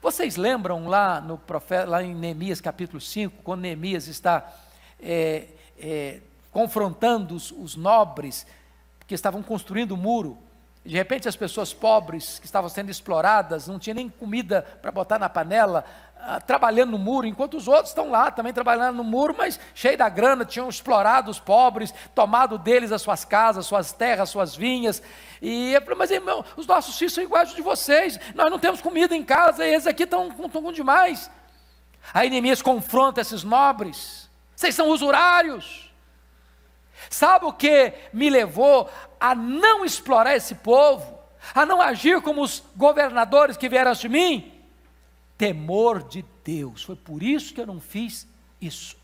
Vocês lembram lá em Neemias capítulo 5, quando Neemias está confrontando os nobres, que estavam construindo o muro, de repente as pessoas pobres que estavam sendo exploradas, não tinham nem comida para botar na panela, trabalhando no muro, enquanto os outros estão lá também trabalhando no muro, mas cheio da grana, tinham explorado os pobres, tomado deles as suas casas, suas terras, suas vinhas, e eu falei, mas irmão, os nossos filhos são iguais aos de vocês, nós não temos comida em casa, e eles aqui estão com demais. Aí Neemias confronta esses nobres, vocês são usurários. Sabe o que me levou a não explorar esse povo, a não agir como os governadores que vieram antes de mim? Temor de Deus. Foi por isso que eu não fiz isso.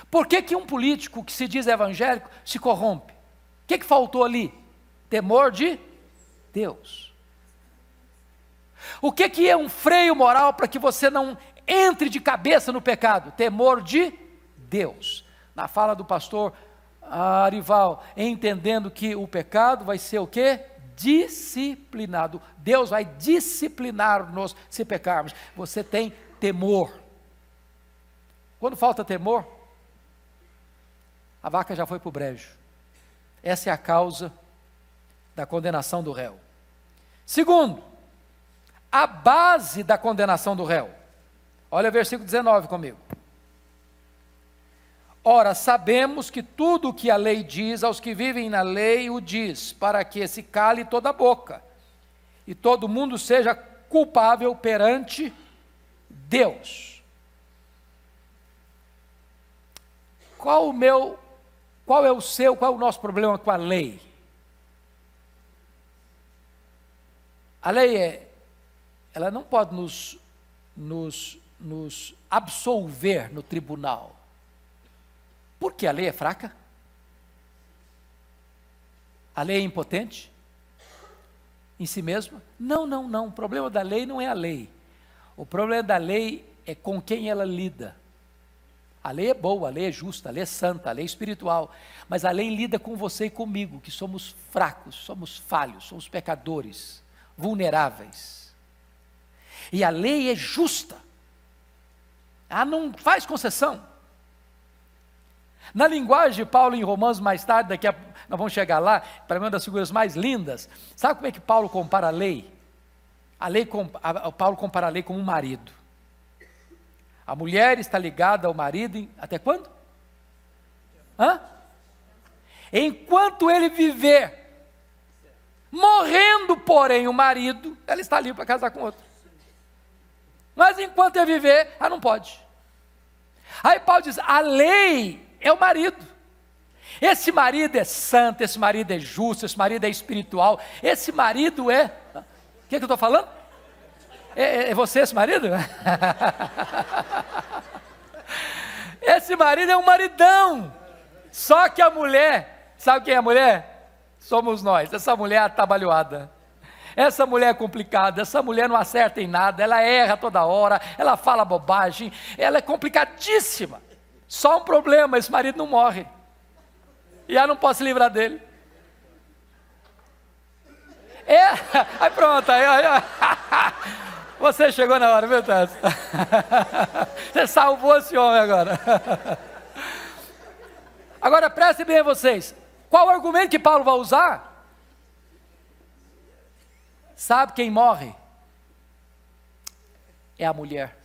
Por que um político que se diz evangélico se corrompe? O que faltou ali? Temor de Deus. O que é um freio moral para que você não entre de cabeça no pecado? Temor de Deus. Na fala do pastor Arival, entendendo que o pecado vai ser o quê? Disciplinado. Deus vai disciplinar-nos se pecarmos. Você tem temor. Quando falta temor, a vaca já foi para o brejo. Essa é a causa da condenação do réu. Segundo, a base da condenação do réu. Olha o versículo 19 comigo. Ora, sabemos que tudo o que a lei diz aos que vivem na lei o diz, para que se cale toda a boca, e todo mundo seja culpável perante Deus. Qual é o nosso problema com a lei? A lei ela não pode nos absolver no tribunal. Porque a lei é fraca? A lei é impotente? Em si mesma? Não. O problema da lei não é a lei. O problema da lei é com quem ela lida. A lei é boa, a lei é justa, a lei é santa, a lei é espiritual. Mas a lei lida com você e comigo, que somos fracos, somos falhos, somos pecadores. vulneráveis. E a lei é justa. Ela não faz concessão. Na linguagem de Paulo em Romanos, mais tarde, nós vamos chegar lá, para mim uma das figuras mais lindas. Sabe como é que Paulo compara a lei? Paulo compara a lei como um marido. A mulher está ligada ao marido até quando? Enquanto ele viver, morrendo, porém, o marido, ela está livre para casar com outro. Mas enquanto ele viver, ela não pode. Aí Paulo diz, a lei é o marido. Esse marido é santo, esse marido é justo, esse marido é espiritual, esse marido é... O que eu estou falando? É você esse marido? Esse marido é um maridão. Só que a mulher, sabe quem é a mulher? Somos nós, essa mulher atabalhoada. Essa mulher é complicada, essa mulher não acerta em nada, ela erra toda hora, ela fala bobagem, ela é complicadíssima. Só um problema, esse marido não morre. E ela não pode se livrar dele. Aí pronto, aí. Você chegou na hora, viu, Tati? Você salvou esse homem agora. Agora prestem bem a vocês. Qual o argumento que Paulo vai usar? Sabe quem morre? É a mulher.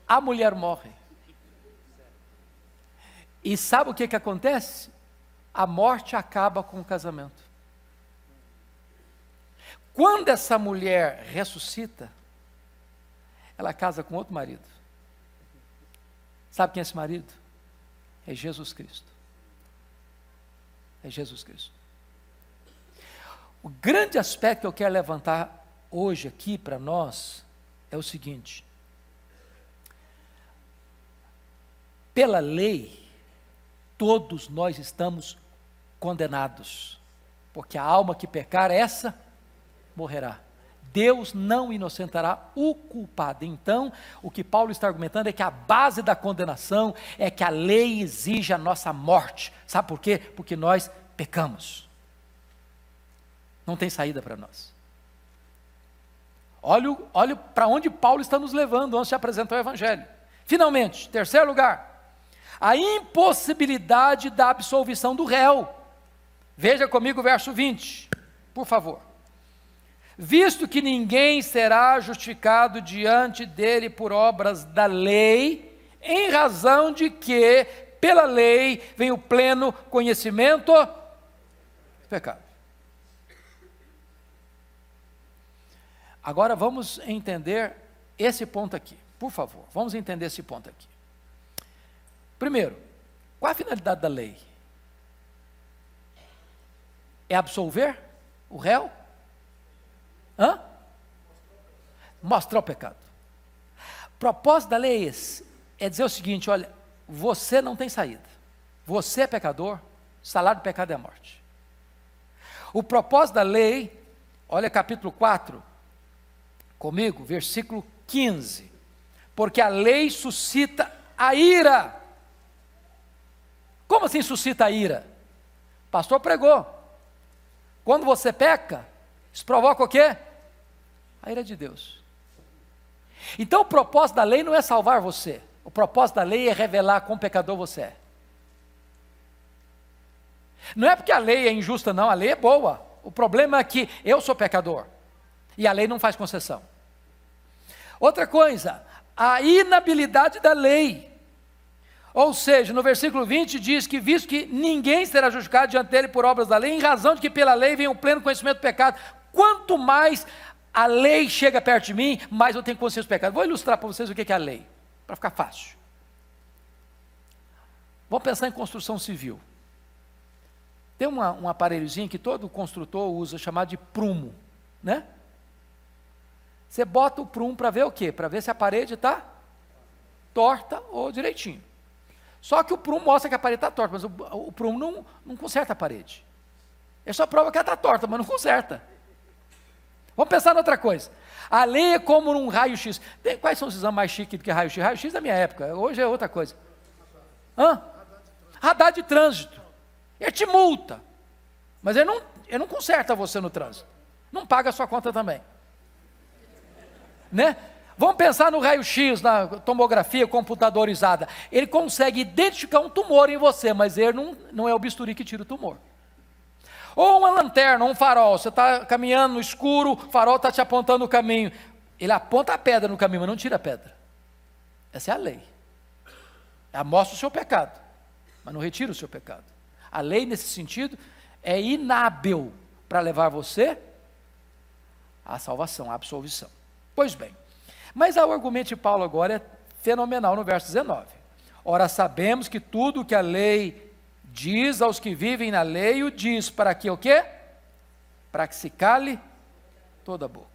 A mulher morre. E sabe o que acontece? A morte acaba com o casamento. Quando essa mulher ressuscita, ela casa com outro marido. Sabe quem é esse marido? É Jesus Cristo. É Jesus Cristo. O grande aspecto que eu quero levantar hoje aqui para nós é o seguinte: pela lei, todos nós estamos condenados, porque a alma que pecar, essa morrerá. Deus não inocentará o culpado. Então, o que Paulo está argumentando é que a base da condenação é que a lei exige a nossa morte. Sabe por quê? Porque nós pecamos. Não tem saída para nós. Olha para onde Paulo está nos levando antes de apresentar o Evangelho. Finalmente, terceiro lugar, a impossibilidade da absolvição do réu. Veja comigo o verso 20, por favor. Visto que ninguém será justificado diante dele por obras da lei, em razão de que, pela lei, vem o pleno conhecimento do pecado. Agora vamos entender esse ponto aqui, por favor, vamos entender esse ponto aqui. Primeiro, qual a finalidade da lei? É absolver o réu? Mostrar o pecado. O propósito da lei é dizer o seguinte: olha, você não tem saída, você é pecador, o salário do pecado é a morte. O propósito da lei, olha capítulo 4, comigo, versículo 15, porque a lei suscita a ira. Como assim suscita a ira? O pastor pregou, quando você peca, isso provoca o quê? A ira de Deus. Então o propósito da lei não é salvar você, o propósito da lei é revelar quão pecador você é. Não é porque a lei é injusta não, a lei é boa. O problema é que eu sou pecador, e a lei não faz concessão. Outra coisa, a inabilidade da lei. Ou seja, no versículo 20 diz que visto que ninguém será justificado diante dele por obras da lei, em razão de que pela lei vem o pleno conhecimento do pecado. Quanto mais a lei chega perto de mim, mais eu tenho consciência do pecado. Vou ilustrar para vocês o que é a lei, para ficar fácil. Vamos pensar em construção civil. Tem um aparelhozinho que todo construtor usa, chamado de prumo, né? Você bota o prumo para ver o quê? Para ver se a parede está torta ou direitinho. Só que o prumo mostra que a parede está torta, mas o prumo não conserta a parede. Ele só prova que ela está torta, mas não conserta. Vamos pensar em outra coisa. A lei é como um raio-x. Quais são os exames mais chiques do que raio-x? Raio-x da minha época, hoje é outra coisa. Radar de trânsito. Ele te multa, mas ele não conserta você no trânsito. não paga a sua conta também. Né? Vamos pensar no raio-x, na tomografia computadorizada. Ele consegue identificar um tumor em você, mas ele não é o bisturi que tira o tumor. Ou uma lanterna, um farol, você está caminhando no escuro, o farol está te apontando o caminho. Ele aponta a pedra no caminho, mas não tira a pedra. Essa é a lei. Ela mostra o seu pecado, mas não retira o seu pecado. A lei, nesse sentido, é inábil para levar você à salvação, à absolvição. Pois bem, mas o argumento de Paulo agora é fenomenal no verso 19. Ora, sabemos que tudo o que a lei diz aos que vivem na lei, o diz para que o quê? Para que se cale toda a boca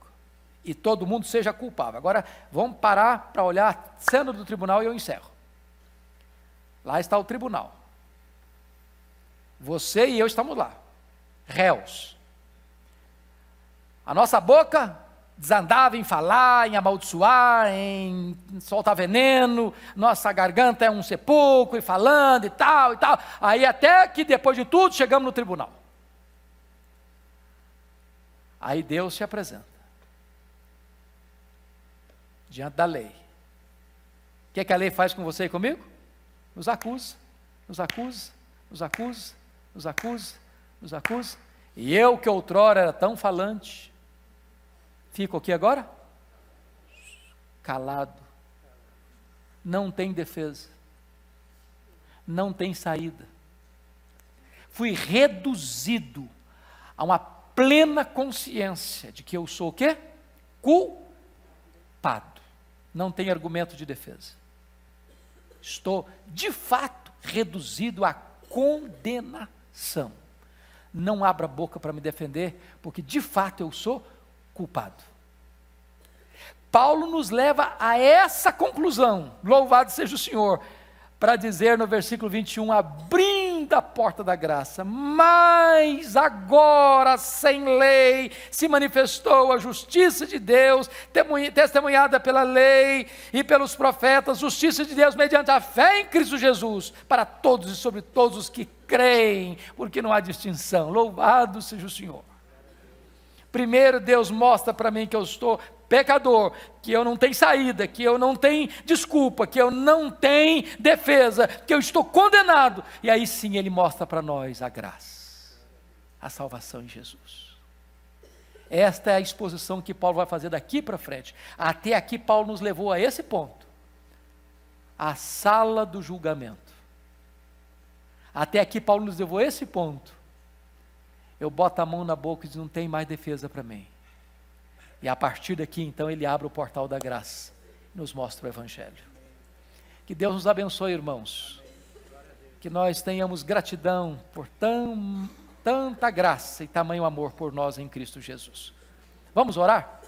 e todo mundo seja culpável. Agora, vamos parar para olhar a cena do tribunal e eu encerro. Lá está o tribunal. Você e eu estamos lá, réus. A nossa boca desandava em falar, em amaldiçoar, em soltar veneno, nossa garganta é um sepulcro, e falando e tal, aí até que depois de tudo chegamos no tribunal. Aí Deus se apresenta, diante da lei. O que é que a lei faz com você e comigo? Nos acusa, nos acusa, nos acusa, nos acusa, nos acusa, e eu que outrora era tão falante, fico aqui agora? Calado. Não tem defesa. Não tem saída. Fui reduzido a uma plena consciência de que eu sou o quê? Culpado. Não tem argumento de defesa. Estou, de fato, reduzido à condenação. Não abra a boca para me defender, porque de fato eu sou culpado. Paulo nos leva a essa conclusão, louvado seja o Senhor, para dizer no versículo 21, abrindo a porta da graça, mas agora sem lei se manifestou a justiça de Deus, testemunhada pela lei e pelos profetas, justiça de Deus mediante a fé em Cristo Jesus, para todos e sobre todos os que creem, porque não há distinção, louvado seja o Senhor. Primeiro Deus mostra para mim que eu estou pecador, que eu não tenho saída, que eu não tenho desculpa, que eu não tenho defesa, que eu estou condenado. E aí sim Ele mostra para nós a graça, a salvação em Jesus. Esta é a exposição que Paulo vai fazer daqui para frente. Até aqui Paulo nos levou a esse ponto. A sala do julgamento. Até aqui Paulo nos levou a esse ponto. Eu boto a mão na boca e diz, não tem mais defesa para mim. E a partir daqui, então, ele abre o portal da graça e nos mostra o Evangelho. Que Deus nos abençoe, irmãos. Que nós tenhamos gratidão por tanta graça e tamanho amor por nós em Cristo Jesus. Vamos orar?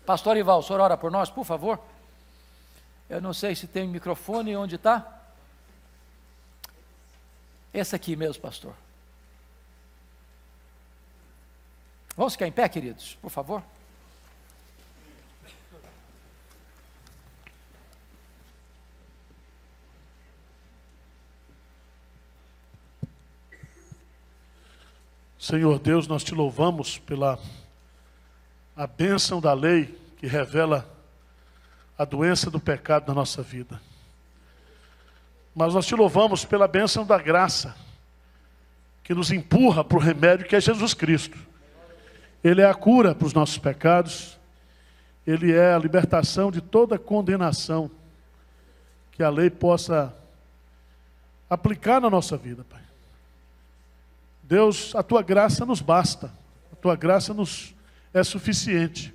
Pastor Ival, o senhor ora por nós, por favor? Eu não sei se tem microfone, onde está? Esse aqui mesmo, pastor. Vamos ficar em pé, queridos, por favor? Senhor Deus, nós te louvamos pela a bênção da lei que revela a doença do pecado na nossa vida. Mas nós te louvamos pela bênção da graça que nos empurra para o remédio que é Jesus Cristo. Ele é a cura para os nossos pecados, Ele é a libertação de toda condenação que a lei possa aplicar na nossa vida, Pai. Deus, a Tua graça nos basta, a Tua graça nos é suficiente.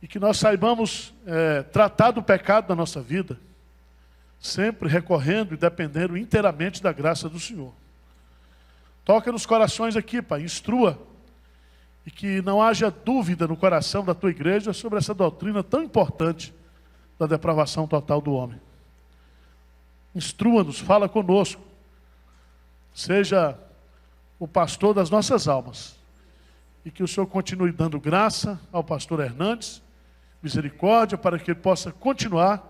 E que nós saibamos tratar do pecado da nossa vida, sempre recorrendo e dependendo inteiramente da graça do Senhor. Toca nos corações aqui, Pai, instrua, e que não haja dúvida no coração da Tua igreja sobre essa doutrina tão importante da depravação total do homem. Instrua-nos, fala conosco, seja o pastor das nossas almas, e que o Senhor continue dando graça ao pastor Hernandes, misericórdia, para que ele possa continuar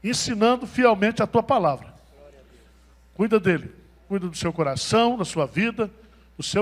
ensinando fielmente a Tua palavra. Cuida dele, cuida do seu coração, da sua vida, do seu